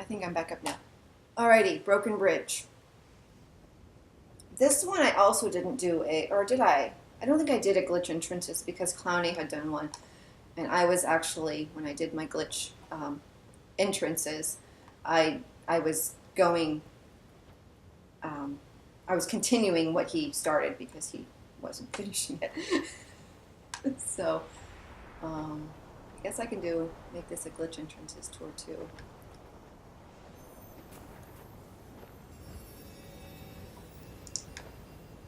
think I'm back up now. Alrighty, Broken Bridge. This one I also didn't do or did I? I don't think I did a glitch entrances because Clowny had done one. And I was actually, when I did my glitch entrances, I was going, I was continuing what he started because he wasn't finishing it. So, I guess I can make this a glitch entrances tour too.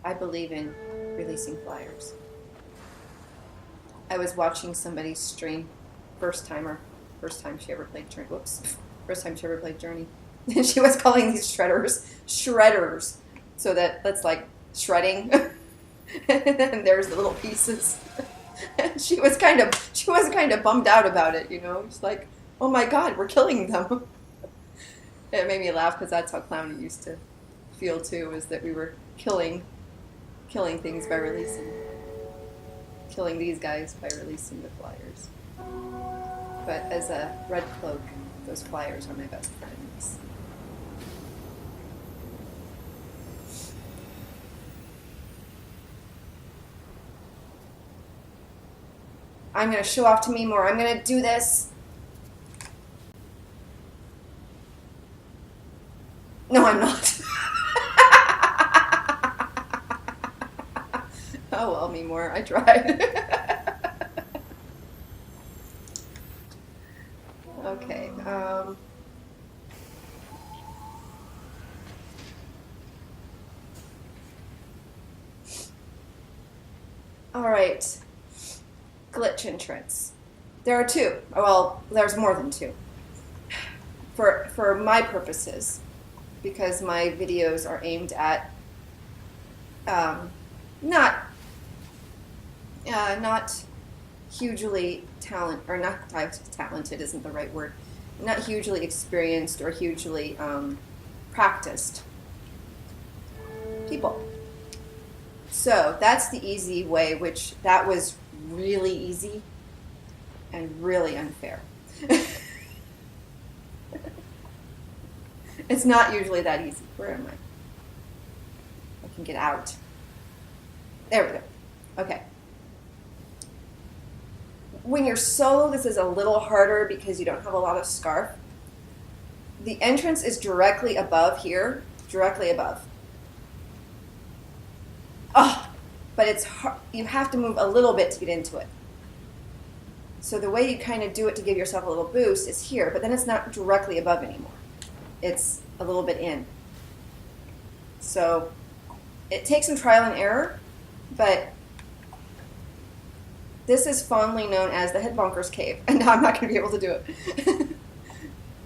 I believe in releasing flyers. I was watching somebody's stream, first time she ever played Journey. Whoops, first time she ever played Journey. And she was calling these shredders. So that's like shredding. And then there's the little pieces. And she was kind of bummed out about it, you know. She's like, oh my God, we're killing them. It made me laugh because that's how Clowny used to feel too, is that we were killing things by killing these guys by releasing the flyers. But as a red cloak, those flyers are my best friends. I'm going to show off to me more. I'm going to do this. No, I'm not. Oh, well, me more. I tried. Okay. All right. Glitch entrance. There are two. Well, there's more than two. For my purposes, because my videos are aimed at not hugely talented isn't the right word. Not hugely experienced or hugely practiced people. So that's the easy way, which that was really easy and really unfair. It's not usually that easy. Where am I? I can get out. There we go. Okay. When you're solo, this is a little harder because you don't have a lot of scarf. The entrance is directly above here, directly above. Oh, but it's hard. You have to move a little bit to get into it. So the way you kind of do it to give yourself a little boost is here, but then it's not directly above anymore. It's a little bit in. So it takes some trial and error, but this is fondly known as the Head Bonkers Cave, and now I'm not going to be able to do it.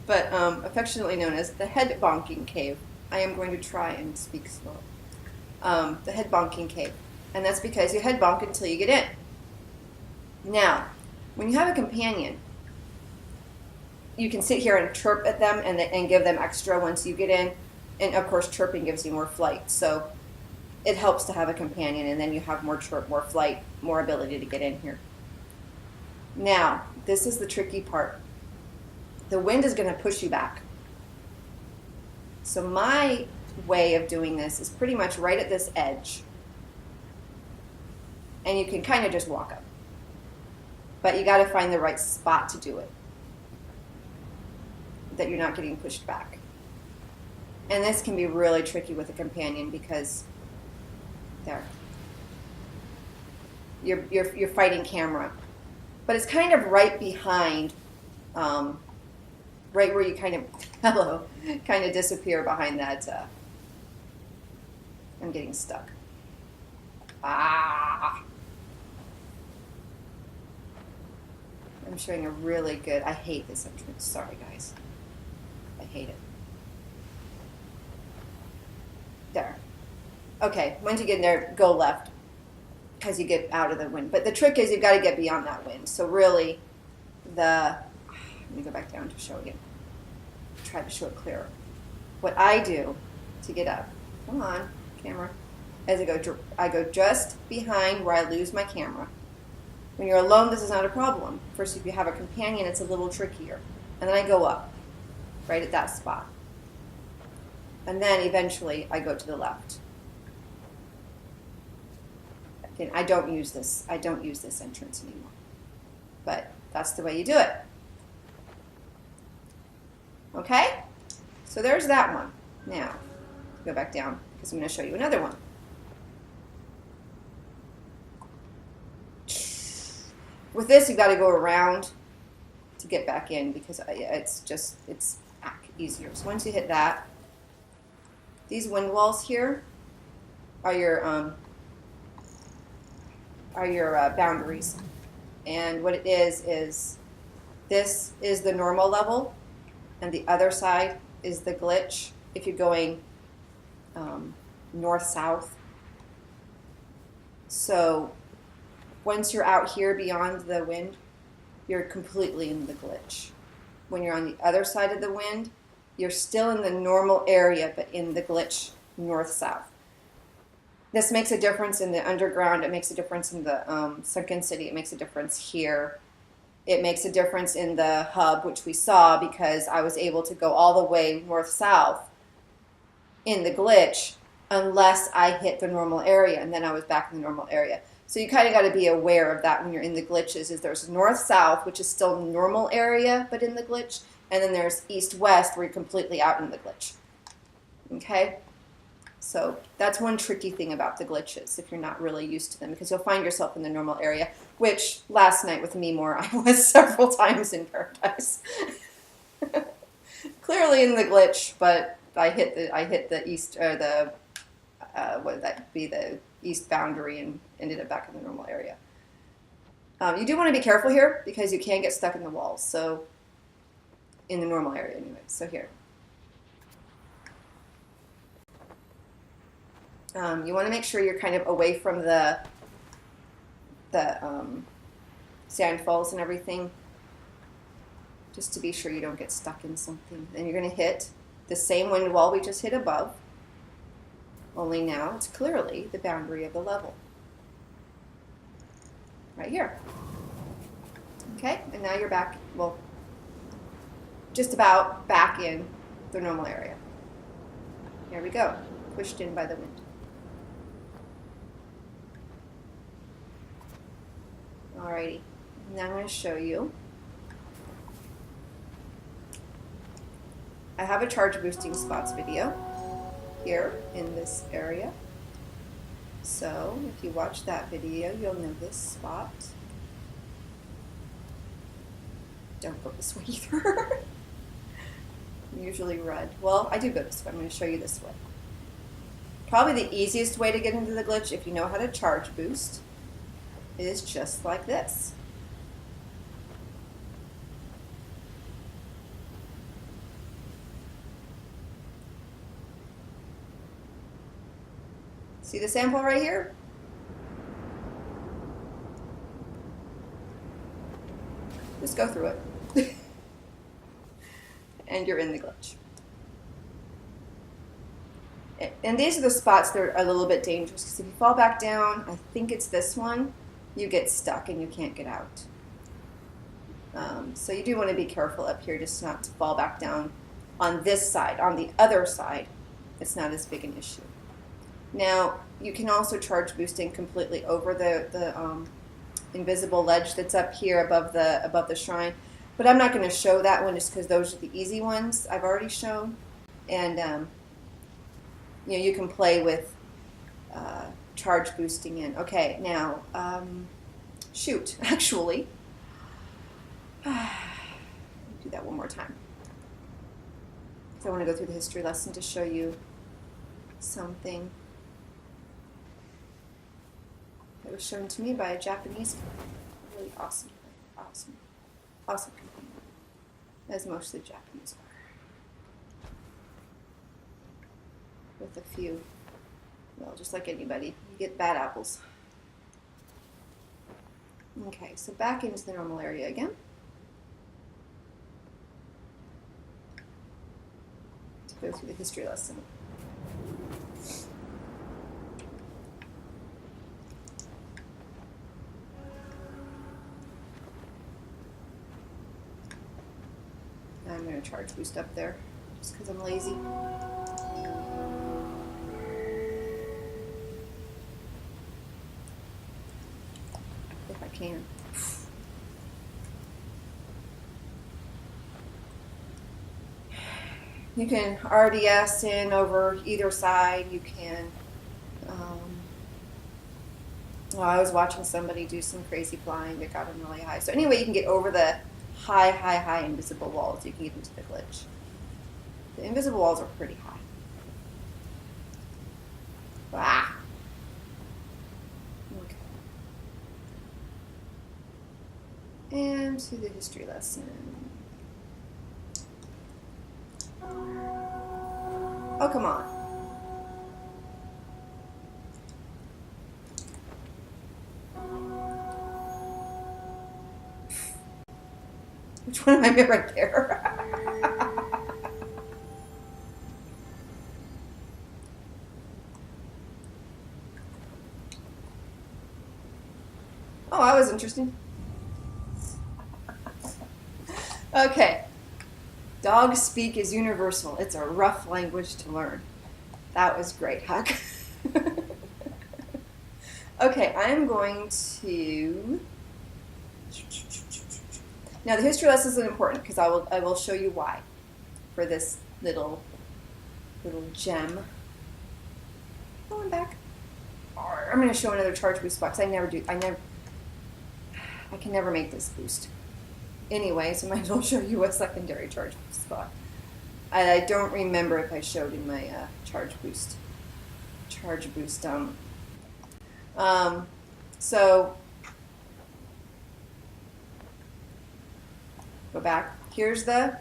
But affectionately known as the Head Bonking Cave. I am going to try and speak slow. The Head Bonking Cave. And that's because you head bonk until you get in. Now, when you have a companion, you can sit here and chirp at them and give them extra once you get in. And of course, chirping gives you more flight. So it helps to have a companion, and then you have more chirp, more flight, more ability to get in here. Now, this is the tricky part. The wind is going to push you back. So my way of doing this is pretty much right at this edge. And you can kind of just walk up. But you got to find the right spot to do it, that you're not getting pushed back. And this can be really tricky with a companion because there, you're fighting camera, but it's kind of right behind, right where you kind of disappear behind that. I'm getting stuck. I'm showing a really good. I hate this entrance. Sorry, guys. I hate it. There. Okay, once you get in there, go left because you get out of the wind. But the trick is you've got to get beyond that wind. So really, let me go back down to show again. Try to show it clearer. What I do to get up, come on, camera, as I go just behind where I lose my camera. When you're alone, this is not a problem. First, if you have a companion, it's a little trickier. And then I go up. right at that spot. And then eventually I go to the left. Again, I don't use this entrance anymore. But that's the way you do it. Okay? So there's that one. Now, go back down because I'm going to show you another one. With this, you've got to go around to get back in because it's back easier. So once you hit that, these wind walls here are your boundaries. And what it is this is the normal level, and the other side is the glitch if you're going north-south. So once you're out here beyond the wind, you're completely in the glitch. When you're on the other side of the wind, you're still in the normal area, but in the glitch north-south. This makes a difference in the underground. It makes a difference in the sunken city. It makes a difference here. It makes a difference in the hub, which we saw because I was able to go all the way north-south in the glitch unless I hit the normal area, and then I was back in the normal area. So you kind of got to be aware of that when you're in the glitches. Is there's north-south, which is still normal area, but in the glitch, and then there's east-west, where you're completely out in the glitch. Okay? So that's one tricky thing about the glitches, if you're not really used to them, because you'll find yourself in the normal area, which last night with Mimor, I was several times in Paradise. Clearly in the glitch, but I hit the east, or what would that be, the east boundary, and ended up back in the normal area. You do want to be careful here because you can get stuck in the walls. So in the normal area anyway. So here. You want to make sure you're kind of away from the sand falls and everything, just to be sure you don't get stuck in something. Then you're going to hit the same wind wall we just hit above, only now it's clearly the boundary of the level. Right here. Okay, and now you're back, well, just about back in the normal area. Here we go, pushed in by the wind. Alrighty, now I'm going to show you. I have a charge boosting spots video here in this area. So if you watch that video, you'll know this spot. Don't go this way either. Usually red. Well, I do go this way. I'm going to show you this way. Probably the easiest way to get into the glitch, if you know how to charge boost, is just like this. See the sample right here? Just go through it. And you're in the glitch. And these are the spots that are a little bit dangerous, because if you fall back down, I think it's this one, you get stuck and you can't get out. So you do want to be careful up here just not to fall back down on this side. On the other side, it's not as big an issue. Now, you can also charge boosting completely over the invisible ledge that's up here above the shrine. But I'm not going to show that one just because those are the easy ones I've already shown. And you know, you can play with charge boosting in. Okay, now, shoot, actually. Do that one more time. So I want to go through the history lesson to show you something that was shown to me by a Japanese, really awesome company, as most of the Japanese are. With a few, well, just like anybody, you get bad apples. Okay, so back into the normal area again. To go through the history lesson. I'm going a charge boost up there, just because I'm lazy. If I can. You can RDS in over either side. You can. Well, I was watching somebody do some crazy flying that got them really high. So anyway, you can get over the high invisible walls. You can get into the glitch. The invisible walls are pretty high. Ah. Okay. And to the history lesson. Oh, come on. Which one am I right there? Oh, that was interesting. Okay. Dog speak is universal. It's a rough language to learn. That was great, Huck. Okay, I'm going to... Now, the history lesson is important because I will show you why for this little gem. Going back. I'm going to show another charge boost box. I can never make this boost. Anyway, so I might as well show you a secondary charge boost spot. I don't remember if I showed in my charge boost. So go back. Here's the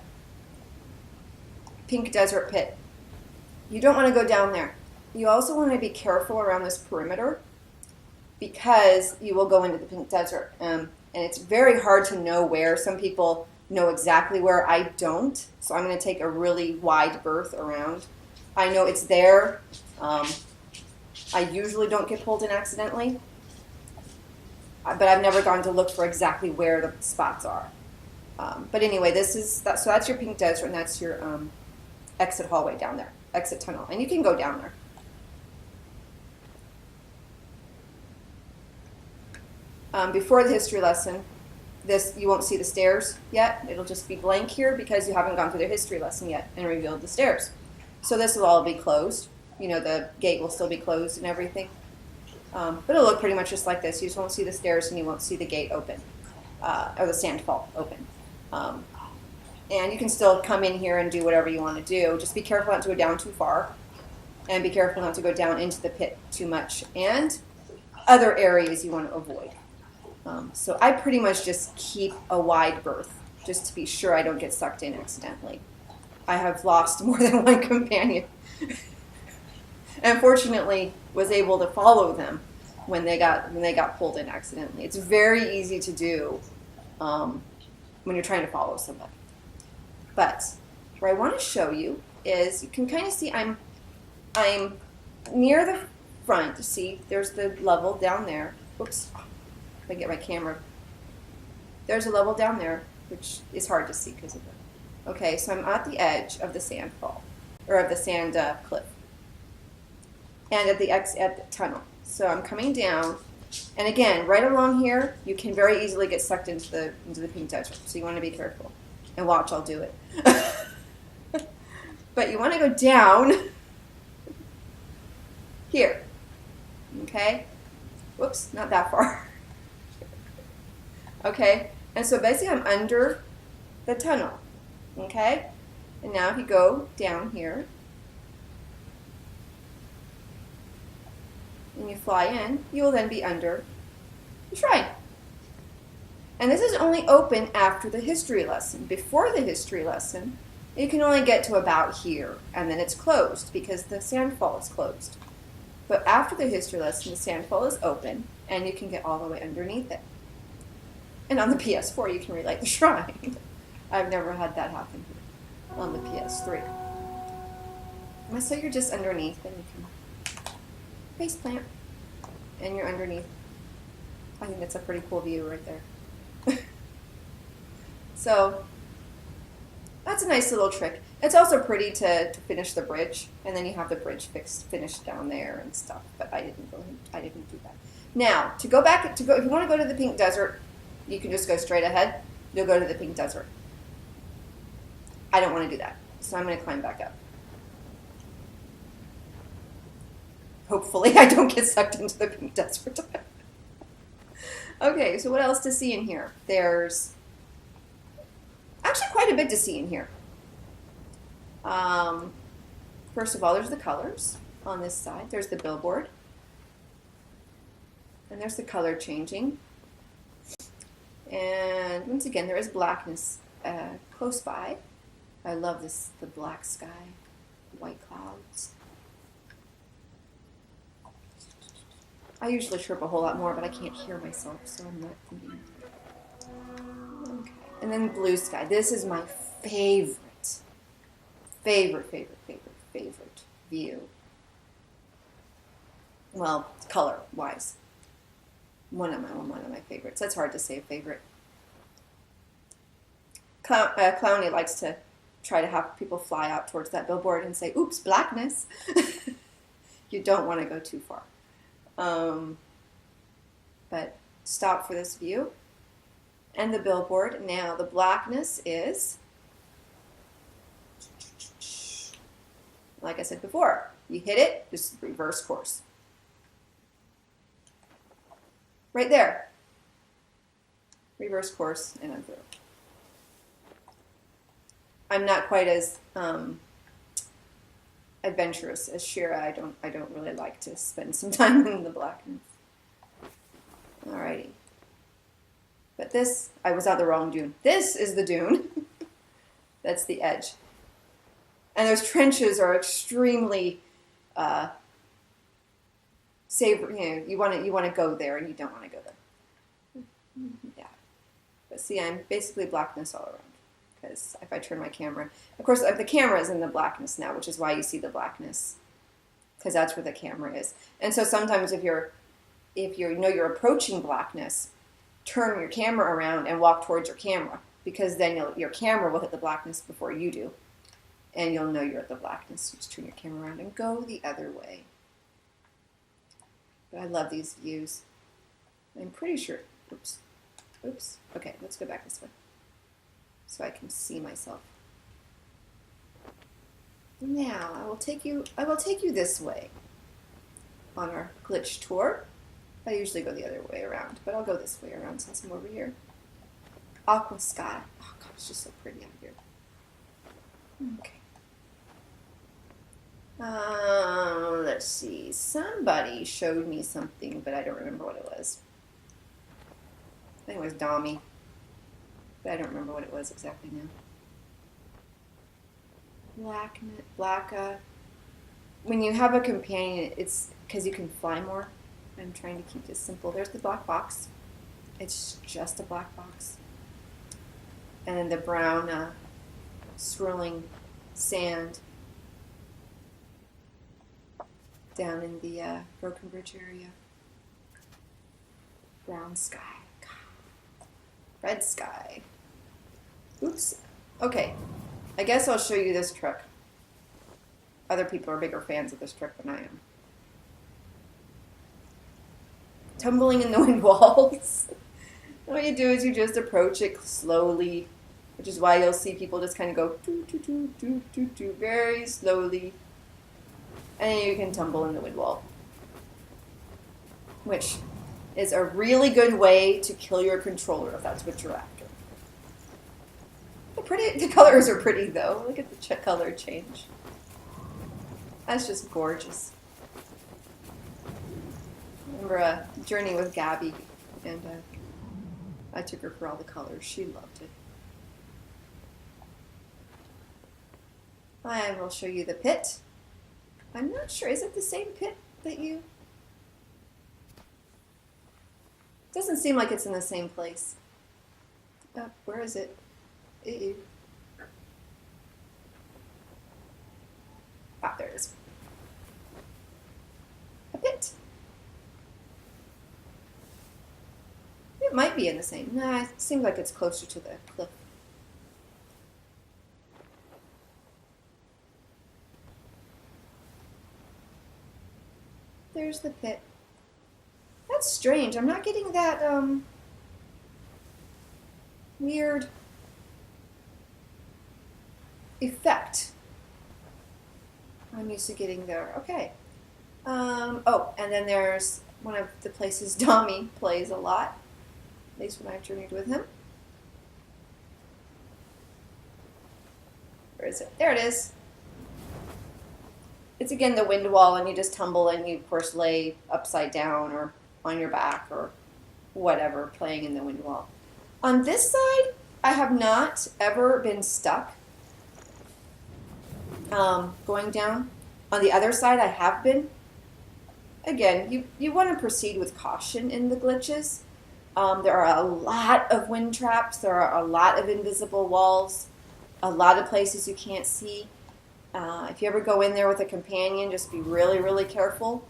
pink desert pit. You don't want to go down there. You also want to be careful around this perimeter because you will go into the pink desert. And it's very hard to know where. Some people know exactly where. I don't. So I'm going to take a really wide berth around. I know it's there. I usually don't get pulled in accidentally. But I've never gone to look for exactly where the spots are. But anyway, so that's your pink desert, and that's your exit hallway down there, exit tunnel. And you can go down there. Before the history lesson, you won't see the stairs yet. It'll just be blank here because you haven't gone through the history lesson yet and revealed the stairs. So this will all be closed. You know, the gate will still be closed and everything. But it'll look pretty much just like this. You just won't see the stairs and you won't see the gate open, or the sandfall open. And you can still come in here and do whatever you want to do. Just be careful not to go down too far. And be careful not to go down into the pit too much. And other areas you want to avoid. So I pretty much just keep a wide berth just to be sure I don't get sucked in accidentally. I have lost more than one companion. And fortunately was able to follow them when they got pulled in accidentally. It's very easy to do when you're trying to follow somebody. But what I want to show you is you can kind of see I'm near the front. See, there's the level down there. Whoops. If I get my camera. There's a level down there, which is hard to see because of it. Okay, so I'm at the edge of the sand fall, or of the sand cliff, and at the tunnel. So I'm coming down, and again, right along here, you can very easily get sucked into the pink desert. So you want to be careful, and watch. I'll do it. But you want to go down here. Okay. Whoops, not that far. Okay, and so basically I'm under the tunnel, okay? And now if you go down here, and you fly in, you will then be under the shrine. And this is only open after the history lesson. Before the history lesson, you can only get to about here, and then it's closed because the sandfall is closed. But after the history lesson, the sandfall is open, and you can get all the way underneath it. And on the PS4, you can relight the shrine. I've never had that happen here on the PS3. So you're just underneath, and you can face plant, and you're underneath. I think that's a pretty cool view right there. So that's that's a nice little trick. It's also pretty to finish the bridge, and then you have the bridge finished down there and stuff. But I didn't do that. Now to go back if you want to go to the pink desert, you can just go straight ahead. You'll go to the pink desert. I don't want to do that, so I'm going to climb back up. Hopefully, I don't get sucked into the pink desert. Okay, so what else to see in here? There's actually quite a bit to see in here. First of all, there's the colors on this side. There's the billboard. And there's the color changing. And once again, there is blackness close by. I love the black sky, white clouds. I usually chirp a whole lot more, but I can't hear myself, so I'm not thinking. Okay. And then blue sky. This is my favorite view. Well, color-wise. One of my favorites. That's hard to say a favorite. Clowny likes to try to have people fly out towards that billboard and say, oops, blackness. You don't want to go too far. But stop for this view. And the billboard. Now the blackness is, like I said before, you hit it, just reverse course. Right there. Reverse course and I'm through. I'm not quite as adventurous as Shira. I don't really like to spend some time in the blackness. Alrighty. But this, I was on the wrong dune. This is the dune. That's the edge. And those trenches are extremely you want to go there and you don't want to go there. Yeah. But see, I'm basically blackness all around. Because if I turn my camera, of course, the camera is in the blackness now, which is why you see the blackness, because that's where the camera is. And so sometimes if you know you're approaching blackness, turn your camera around and walk towards your camera, because then your camera will hit the blackness before you do, and you'll know you're at the blackness. You just turn your camera around and go the other way. But I love these views. I'm pretty sure. Oops. Okay, let's go back this way, so I can see myself. Now I will take you this way on our glitch tour. I usually go the other way around, but I'll go this way around since I'm over here. Aqua sky. Oh God, it's just so pretty out here. Okay. Let's see. Somebody showed me something, but I don't remember what it was. I think it was Dami. But I don't remember what it was exactly now. When you have a companion, it's because you can fly more. I'm trying to keep this simple. There's the black box. It's just a black box. And then the brown swirling sand down in the Broken Bridge area. Brown sky. Red sky. Oops. Okay. I guess I'll show you this trick. Other people are bigger fans of this trick than I am. Tumbling in the wind walls. What you do is you just approach it slowly, which is why you'll see people just kind of go doo, doo, doo, doo, doo, doo, very slowly. And then you can tumble in the wind wall, which is a really good way to kill your controller if that's what you're after. The colors are pretty though. Look at the color change. That's just gorgeous. I remember a journey with Gabby, and I took her for all the colors. She loved it. I will show you the pit. I'm not sure. Is it the same pit that you... Doesn't seem like it's in the same place. Where is it? Ah, there it is. A pit. It might be in the same. Nah, it seems like it's closer to the cliff. there's the pit. That's strange. I'm not getting that weird effect I'm used to getting there. Okay. Oh, and then there's one of the places Dami plays a lot, at least when I've journeyed with him. Where is it? There it is. It's again the wind wall, and you just tumble and you, of course, lay upside down or on your back or whatever, playing in the wind wall. On this side, I have not ever been stuck going down. On the other side, I have been. Again, you want to proceed with caution in the glitches. There are a lot of wind traps. There are a lot of invisible walls. A lot of places you can't see. If you ever go in there with a companion, just be really, really careful.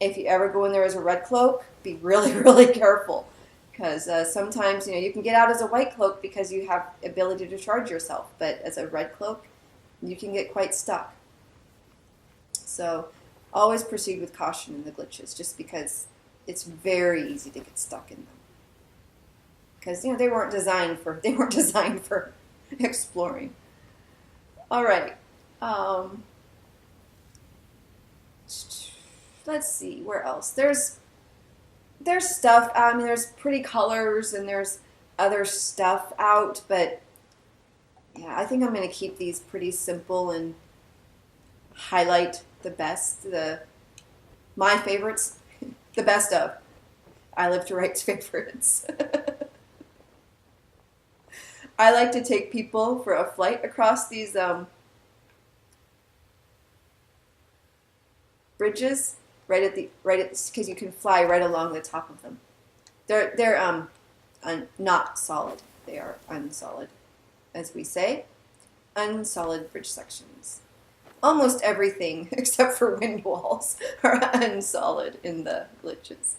If you ever go in there as a red cloak, be really, really careful. Because sometimes, you can get out as a white cloak because you have ability to charge yourself. But as a red cloak, you can get quite stuck. So always proceed with caution in the glitches, just because it's very easy to get stuck in them. Because they weren't designed for exploring. All right. Let's see where else. There's stuff. There's pretty colors and there's other stuff out, but yeah, I think I'm going to keep these pretty simple and highlight the best, my favorites, the best of. I live to write favorites. I like to take people for a flight across these bridges, because you can fly right along the top of them. They're not solid. They are unsolid, as we say, unsolid bridge sections. Almost everything except for wind walls are unsolid in the glitches.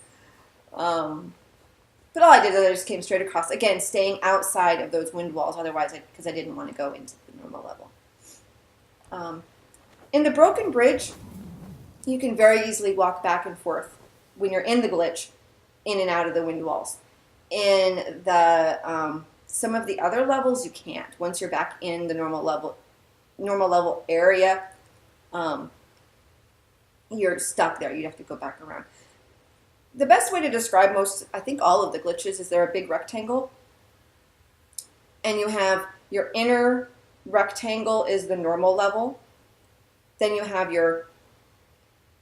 But all I did is I just came straight across, again, staying outside of those wind walls, otherwise, because I didn't want to go into the normal level. In the broken bridge, you can very easily walk back and forth when you're in the glitch, in and out of the wind walls. In the some of the other levels, you can't. Once you're back in the normal level area, you're stuck there. You'd have to go back around. The best way to describe I think all of the glitches is they're a big rectangle. And you have your inner rectangle is the normal level. Then you have your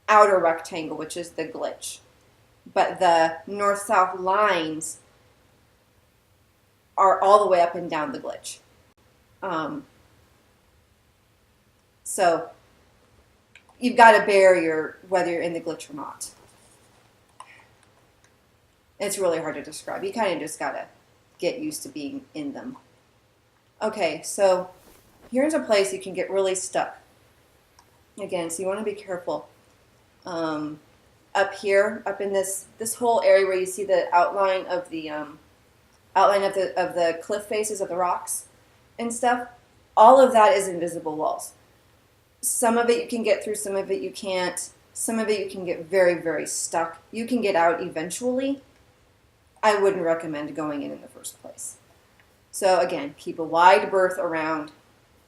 outer rectangle, which is the glitch. But the north-south lines are all the way up and down the glitch. So you've got a barrier whether you're in the glitch or not. It's really hard to describe. You kind of just got to get used to being in them. Okay, so here's a place you can get really stuck. Again, so you want to be careful. Up here, up in this whole area where you see the outline of the cliff faces of the rocks and stuff, all of that is invisible walls. Some of it you can get through, some of it you can't. Some of it you can get very, very stuck. You can get out eventually. I wouldn't recommend going in the first place. So again, keep a wide berth around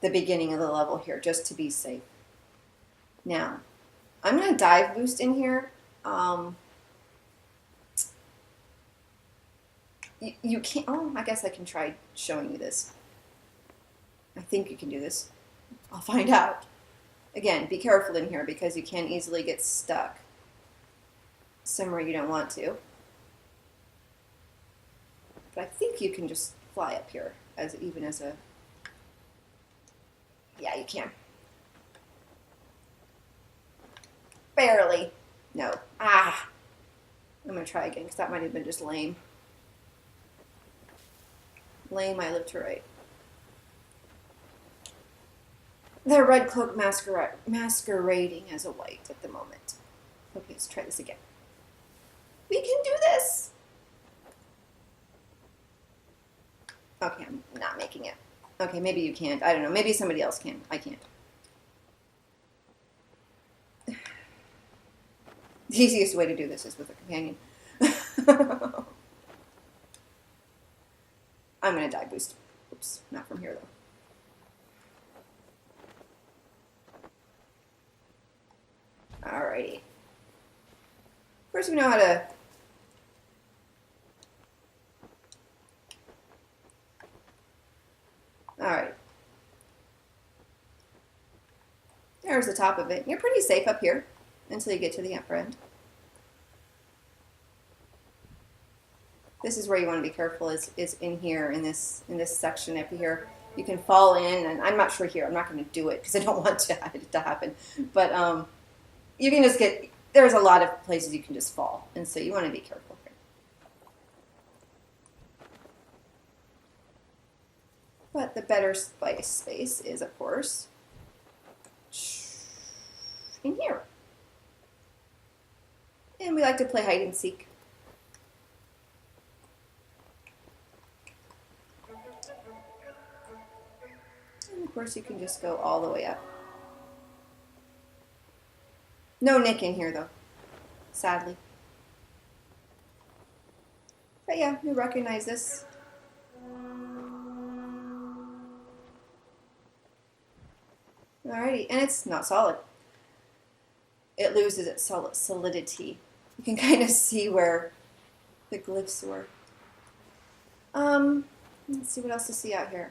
the beginning of the level here just to be safe. Now, I'm going to dive boost in here. You can't, I guess I can try showing you this. I think you can do this. I'll find out. Again, be careful in here because you can easily get stuck somewhere you don't want to. But I think you can just fly up here even as a... Yeah, you can. Barely. No. I'm going to try again because that might have been just lame. Lame, I live to write. The red cloak masquerading as a white at the moment. Okay, let's try this again. We can do this! Okay, I'm not making it. Okay, maybe you can't. I don't know. Maybe somebody else can. I can't. The easiest way to do this is with a companion. I'm going to die boost. Oops, not from here though. Alrighty. First we know how to Alright. There's the top of it. You're pretty safe up here until you get to the upper end. This is where you want to be careful is in here, in this section up here. You can fall in, and I'm not sure here. I'm not going to do it because I don't want it to happen. But you can just get, there's a lot of places you can just fall, and so you want to be careful here. But the better space is, of course, in here. And we like to play hide and seek. And of course you can just go all the way up. No Nick in here though, sadly. But yeah, you'll recognize this. Alrighty, and it's not solid. It loses its solidity. You can kind of see where the glyphs were. Let's see what else to see out here.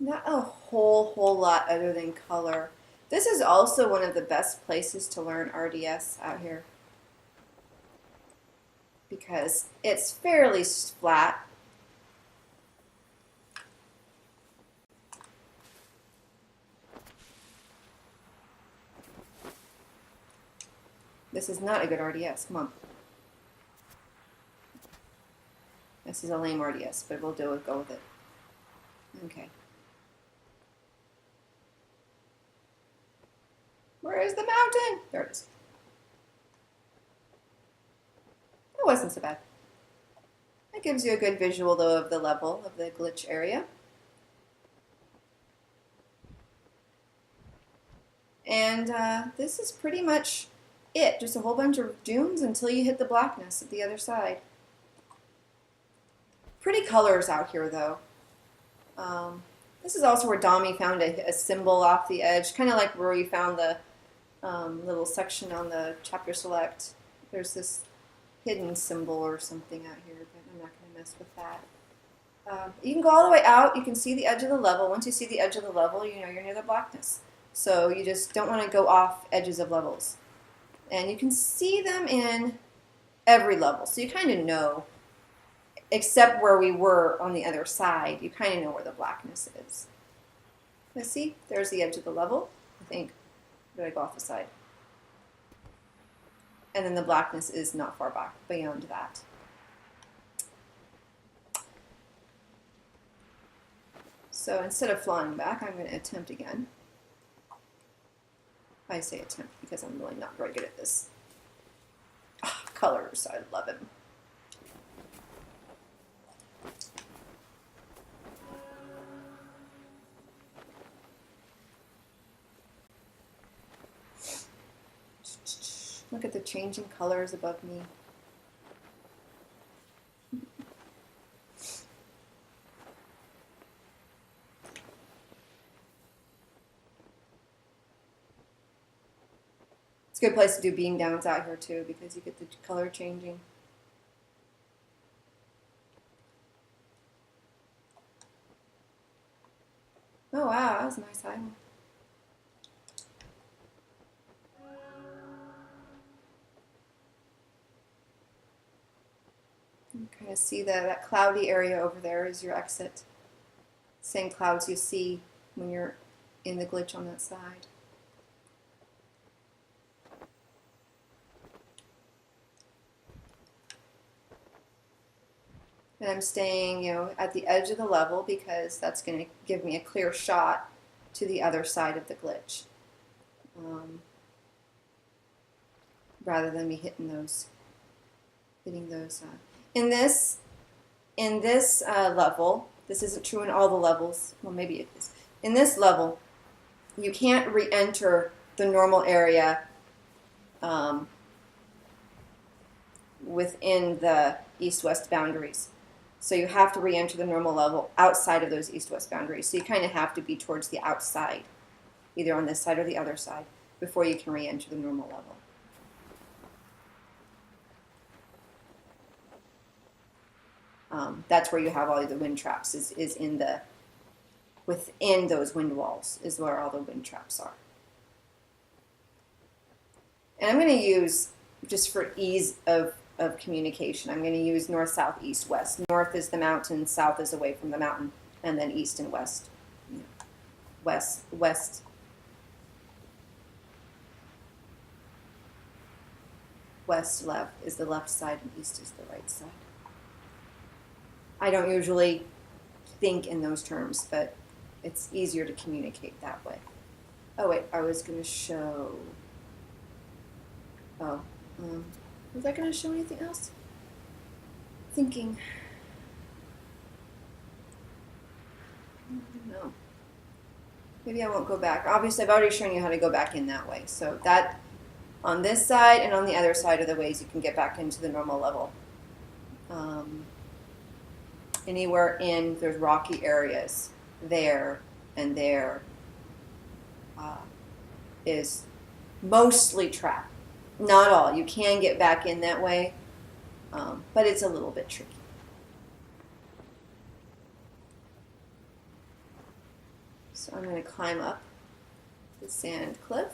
Not a whole lot other than color. This is also one of the best places to learn RDS out here because it's fairly flat. This is not a good RDS. Come on. This is a lame RDS, but we'll go with it. Okay. Where is the mountain? There it is. That wasn't so bad. That gives you a good visual, though, of the level of the glitch area. And this is pretty much it. Just a whole bunch of dunes until you hit the blackness at the other side. Pretty colors out here, though. This is also where Dami found a symbol off the edge, kind of like where we found the little section on the chapter select. There's this hidden symbol or something out here, but I'm not going to mess with that. You can go all the way out. You can see the edge of the level. Once you see the edge of the level, you know you're near the blackness. So you just don't want to go off edges of levels. And you can see them in every level. So you kind of know, except where we were on the other side, you kind of know where the blackness is. Let's see, there's the edge of the level, I think. Did I go off the side? And then the blackness is not far back beyond that. So instead of flying back, I'm going to attempt again. I say attempt because I'm really not very good at this. Oh, colors, I love him. Look at the changing colors above me. It's a good place to do beam downs out here too because you get the color changing. Oh wow, that was a nice island. You kind of see that cloudy area over there is your exit. Same clouds you see when you're in the glitch on that side. And I'm staying, at the edge of the level because that's going to give me a clear shot to the other side of the glitch, rather than me hitting those. In this level, this isn't true in all the levels. Well, maybe it is. In this level, you can't re-enter the normal area within the east-west boundaries. So you have to re-enter the normal level outside of those east-west boundaries. So you kind of have to be towards the outside, either on this side or the other side, before you can re-enter the normal level. That's where you have all the wind traps, is within those wind walls is where all the wind traps are. And I'm going to use, just for ease of communication, I'm going to use north, south, east, west. North is the mountain, south is away from the mountain, and then east and west. West, left is the left side, and east is the right side. I don't usually think in those terms, but it's easier to communicate that way. Oh wait, I was going to show... Oh, was I going to show anything else? Thinking. No. Maybe I won't go back. Obviously, I've already shown you how to go back in that way. So that, on this side and on the other side are the ways you can get back into the normal level. Anywhere in, there's rocky areas, there and there is mostly trapped. Not all. You can get back in that way, but it's a little bit tricky. So I'm going to climb up the sand cliff.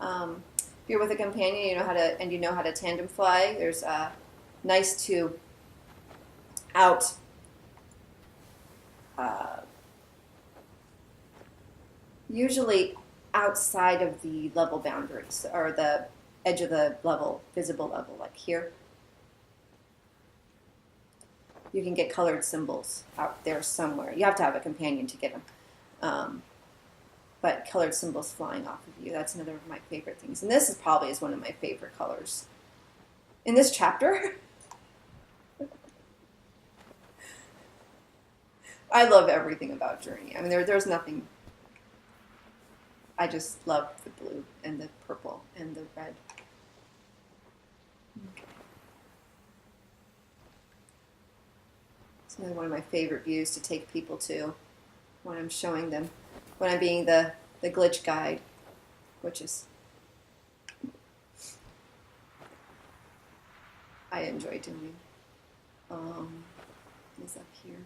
If you're with a companion, you know how to tandem fly. There's nice to usually outside of the level boundaries or the edge of the level, visible level, like here. You can get colored symbols out there somewhere. You have to have a companion to get them. But colored symbols flying off of you, that's another of my favorite things. And this is probably one of my favorite colors in this chapter. I love everything about Journey. I mean, there's nothing. I just love the blue and the purple and the red. Okay. It's another one of my favorite views to take people to when I'm showing them, when I'm being the glitch guide, which is, I enjoy doing. Is up here.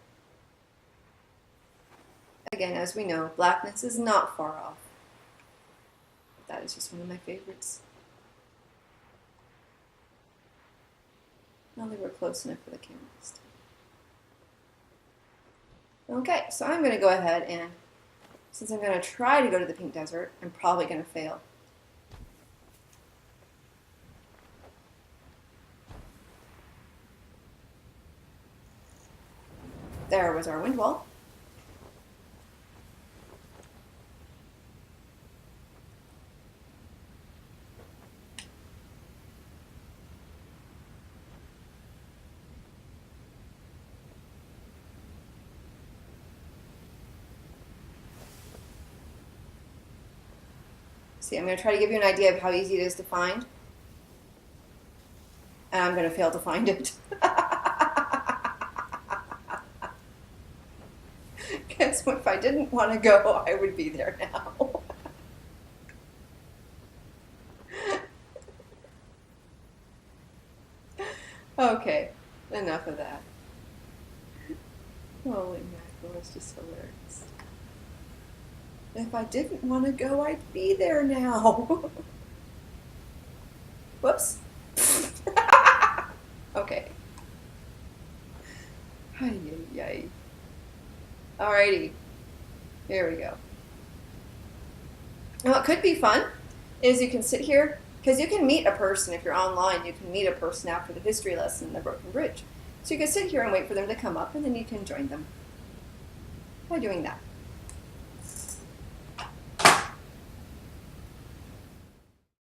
Again, as we know, blackness is not far off. That is just one of my favorites. Now that we're close enough for the camera this time. Okay, so I'm going to go ahead and, since I'm going to try to go to the Pink Desert, I'm probably going to fail. There was our wind wall. See, I'm going to try to give you an idea of how easy it is to find. And I'm going to fail to find it. Guess what? If I didn't want to go, I would be there now. Okay, enough of that. Holy mackerel, it's just hilarious. If I didn't want to go, I'd be there now. Whoops. Okay. Ay. Alrighty. Here we go. Now, what could be fun is you can sit here, because you can meet a person if you're online. You can meet a person after the history lesson in the Broken Bridge. So you can sit here and wait for them to come up, and then you can join them by doing that.